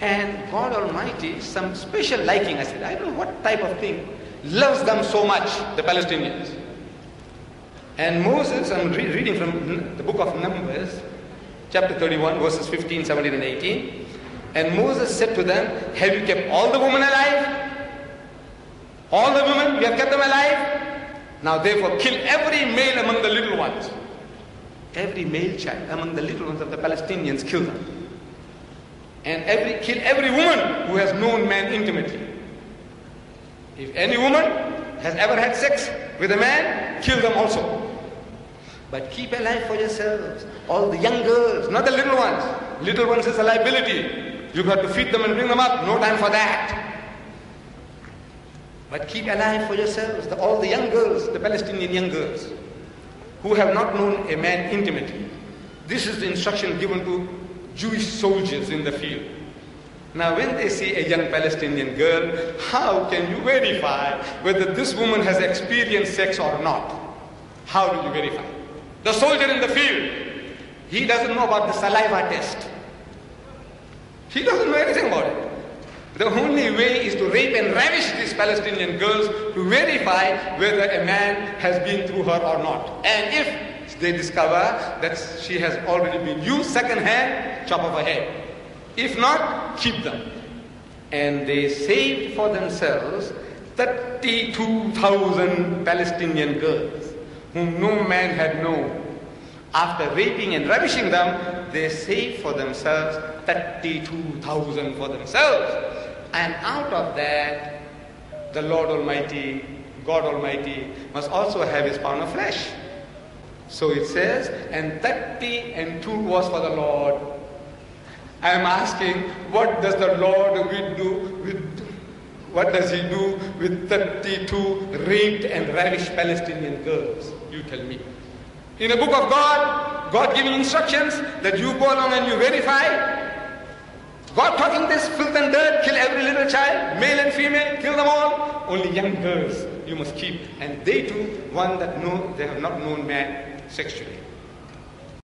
And God Almighty, some special liking, I said, I don't know what type of thing, loves them so much, the Palestinians. And Moses, I'm reading from the book of Numbers, chapter 31, verses 15, 17, and 18. And Moses said to them, have you kept all the women alive? All the women, you have kept them alive? Now therefore kill every male among the little ones. Every male child among the little ones of the Palestinians, kill them. And kill every woman who has known man intimately. If any woman has ever had sex with a man, kill them also. But keep alive for yourselves all the young girls, not the little ones. Little ones is a liability. You've got to feed them and bring them up. No time for that. But keep alive for yourselves all the young girls, the Palestinian young girls, who have not known a man intimately. This is the instruction given to Jewish soldiers in the field. Now when they see a young Palestinian girl, how can you verify whether this woman has experienced sex or not? How do you verify? The soldier in the field, he doesn't know about the saliva test. He doesn't know anything about it. The only way is to rape and ravish these Palestinian girls to verify whether a man has been through her or not. And if they discover that she has already been used second hand, chop off her head. If not, keep them. And they saved for themselves 32,000 Palestinian girls whom no man had known. After raping and ravishing them, they saved for themselves 32,000 for themselves. And out of that, the Lord Almighty, God Almighty, must also have his pound of flesh. So it says, and 30 and 2 was for the Lord. I am asking, what does the Lord do what does he do with 32 raped and ravished Palestinian girls? You tell me. In the book of God, God giving instructions that you go along and you verify. God talking this filth and dirt, kill every little child, male and female, kill them all. Only young girls you must keep. And they too, one that they have not known man sexually.